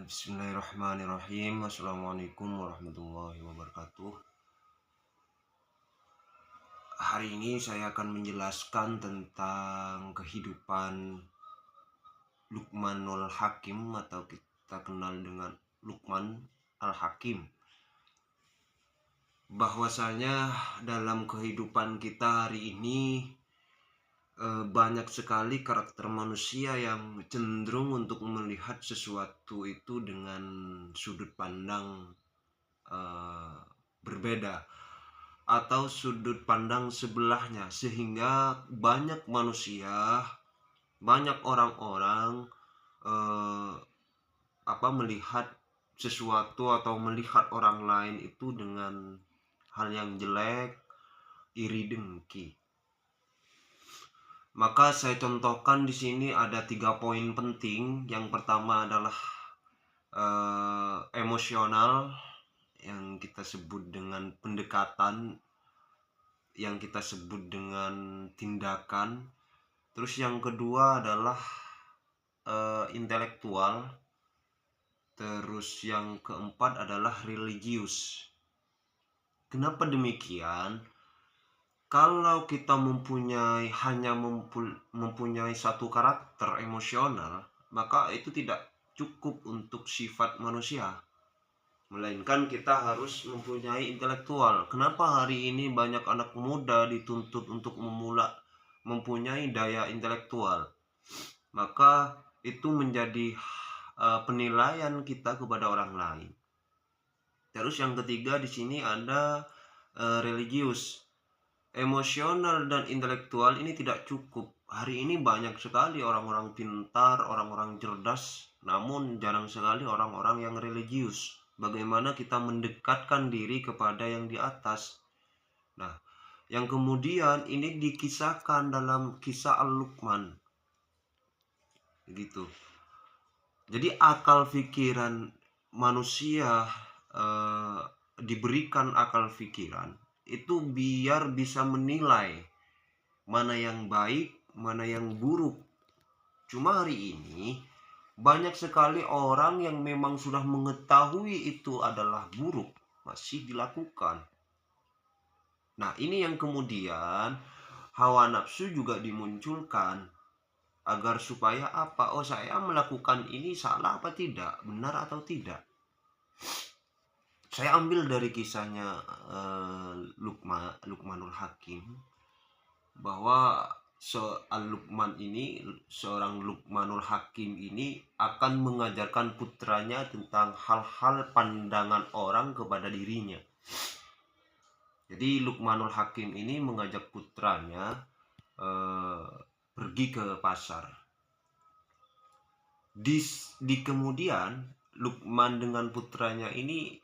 Bismillahirrahmanirrahim. Assalamualaikum warahmatullahi wabarakatuh. Hari ini saya akan menjelaskan tentang kehidupan Luqmanul Hakim atau kita kenal dengan Luqman Al-Hakim. Bahwasanya dalam kehidupan kita hari ini banyak sekali karakter manusia yang cenderung untuk melihat sesuatu itu dengan sudut pandang berbeda atau sudut pandang sebelahnya, sehingga banyak manusia, banyak orang-orang melihat sesuatu atau melihat orang lain itu dengan hal yang jelek, iri dengki. Maka saya contohkan di sini ada 3 poin penting. Yang pertama adalah emosional, yang kita sebut dengan pendekatan, yang kita sebut dengan tindakan. Terus yang kedua adalah intelektual. Terus yang keempat adalah religius. Kenapa demikian? Kalau kita mempunyai satu karakter emosional, maka itu tidak cukup untuk sifat manusia, melainkan kita harus mempunyai intelektual. Kenapa hari ini banyak anak muda dituntut untuk mempunyai daya intelektual? Maka itu menjadi penilaian kita kepada orang lain. Terus yang ketiga di sini ada religius. Emosional dan intelektual ini tidak cukup. Hari ini banyak sekali orang-orang pintar, orang-orang cerdas, namun jarang sekali orang-orang yang religius. Bagaimana kita mendekatkan diri kepada yang di atas. Nah, yang kemudian ini dikisahkan dalam kisah Al-Luqman. Begitu. Jadi akal pikiran manusia diberikan akal pikiran itu biar bisa menilai mana yang baik, mana yang buruk. Cuma hari ini banyak sekali orang yang memang sudah mengetahui itu adalah buruk, masih dilakukan. Nah, ini yang kemudian hawa nafsu juga dimunculkan. Agar supaya apa? Oh, saya melakukan ini salah apa tidak? Benar atau tidak? Saya ambil dari kisahnya Luqmanul Hakim, bahwa seorang Luqmanul Hakim ini akan mengajarkan putranya tentang hal-hal pandangan orang kepada dirinya. Jadi Luqmanul Hakim ini mengajak putranya pergi ke pasar. Di kemudian Luqman dengan putranya ini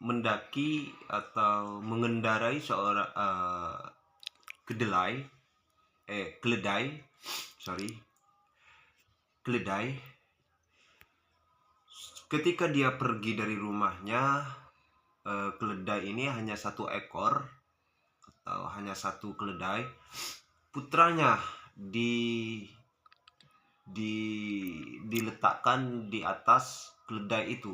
mendaki atau mengendarai seorang keledai. Ketika dia pergi dari rumahnya, keledai ini hanya satu ekor atau hanya satu keledai. Putranya diletakkan di atas keledai itu.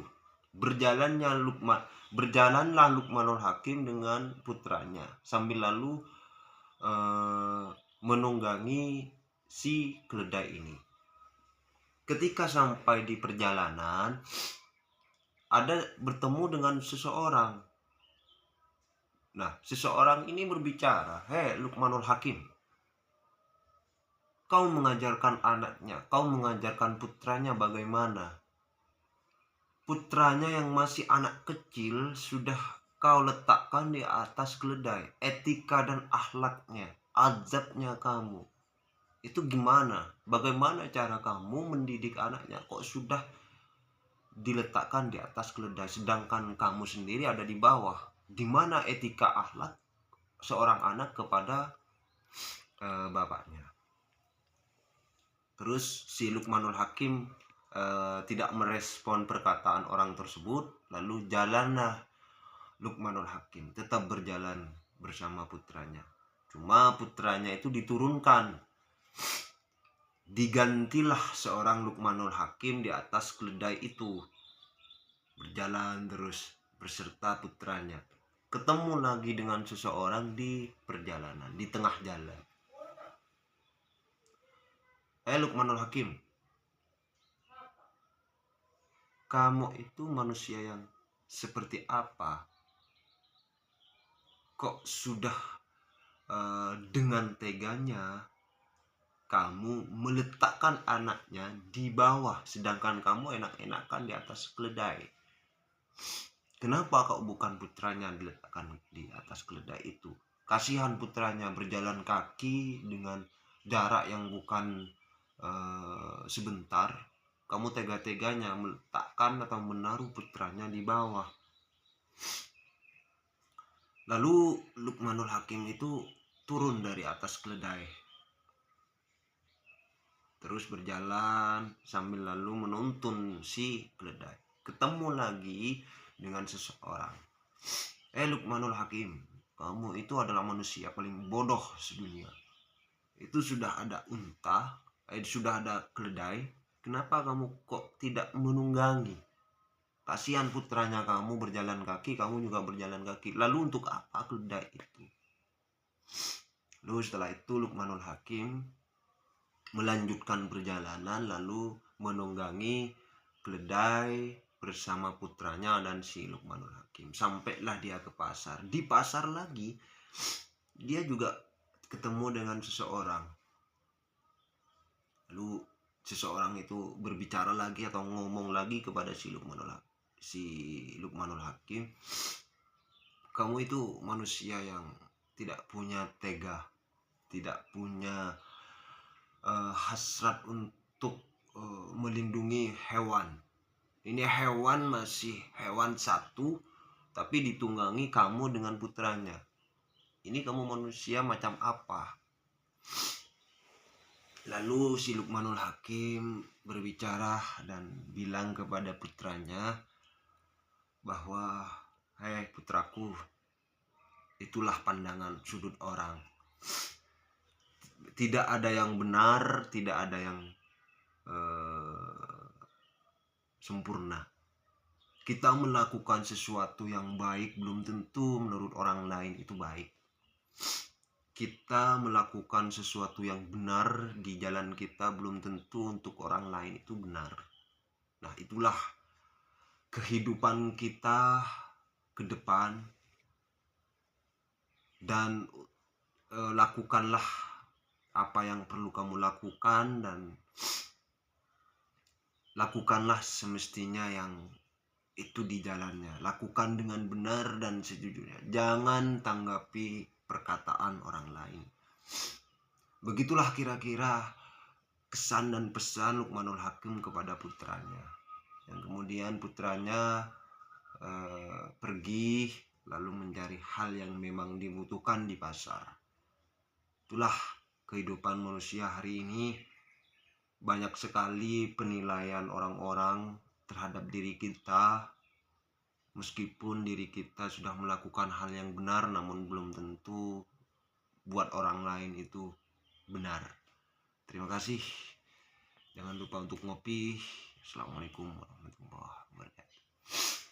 Berjalanlah Luqmanul Hakim dengan putranya sambil lalu menunggangi si keledai ini. Ketika sampai di perjalanan, ada bertemu dengan seseorang. Nah, seseorang ini berbicara, "Hei Luqmanul Hakim, kau mengajarkan anaknya, kau mengajarkan putranya bagaimana? Putranya yang masih anak kecil sudah kau letakkan di atas keledai. Etika dan akhlaknya, azabnya kamu, itu gimana? Bagaimana cara kamu mendidik anaknya? Kok sudah diletakkan di atas keledai, sedangkan kamu sendiri ada di bawah? Gimana etika akhlak seorang anak kepada bapaknya?" Terus si Luqmanul Hakim tidak merespon perkataan orang tersebut. Lalu jalanlah Luqmanul Hakim, tetap berjalan bersama putranya. Cuma putranya itu diturunkan Digantilah seorang Luqmanul Hakim di atas keledai itu, berjalan terus berserta putranya. Ketemu lagi dengan seseorang di perjalanan, di tengah jalan. Luqmanul Hakim, kamu itu manusia yang seperti apa? Kok sudah dengan teganya kamu meletakkan anaknya di bawah, sedangkan kamu enak-enakan di atas keledai. Kenapa kau bukan putranya diletakkan di atas keledai itu? Kasihan putranya berjalan kaki dengan jarak yang bukan sebentar. Kamu tega-teganya meletakkan atau menaruh putranya di bawah. Lalu Luqmanul Hakim itu turun dari atas keledai, terus berjalan sambil lalu menuntun si keledai. Ketemu lagi dengan seseorang. Luqmanul Hakim, kamu itu adalah manusia paling bodoh sedunia. Itu sudah ada unta, sudah ada keledai, kenapa kamu kok tidak menunggangi? Kasihan putranya kamu berjalan kaki, kamu juga berjalan kaki. Lalu untuk apa keledai itu? Lalu setelah itu Luqmanul Hakim melanjutkan perjalanan lalu menunggangi keledai bersama putranya dan si Luqmanul Hakim. Sampailah dia ke pasar. Di pasar lagi dia juga ketemu dengan seseorang. Lalu seseorang itu berbicara lagi atau ngomong lagi kepada si Luqmanul Hakim, kamu itu manusia yang tidak punya tega, tidak punya hasrat untuk melindungi hewan. Ini hewan masih hewan satu, tapi ditunggangi kamu dengan putranya. Ini kamu manusia macam apa? Lalu si Luqmanul Hakim berbicara dan bilang kepada putranya bahwa, hei putraku, itulah pandangan sudut orang. Tidak ada yang benar, tidak ada yang sempurna. Kita melakukan sesuatu yang baik belum tentu menurut orang lain itu baik. Kita melakukan sesuatu yang benar di jalan kita belum tentu untuk orang lain itu benar. Nah, itulah kehidupan kita ke depan. Dan lakukanlah apa yang perlu kamu lakukan dan lakukanlah semestinya yang itu di jalannya. Lakukan dengan benar dan sejujurnya. Jangan tanggapi perkataan orang lain. Begitulah kira-kira kesan dan pesan Luqmanul Hakim kepada putranya. Yang kemudian putranya pergi lalu mencari hal yang memang dibutuhkan di pasar. Itulah kehidupan manusia hari ini. Banyak sekali penilaian orang-orang terhadap diri kita. Meskipun diri kita sudah melakukan hal yang benar, namun belum tentu buat orang lain itu benar. Terima kasih. Jangan lupa untuk ngopi. Assalamualaikum warahmatullahi wabarakatuh.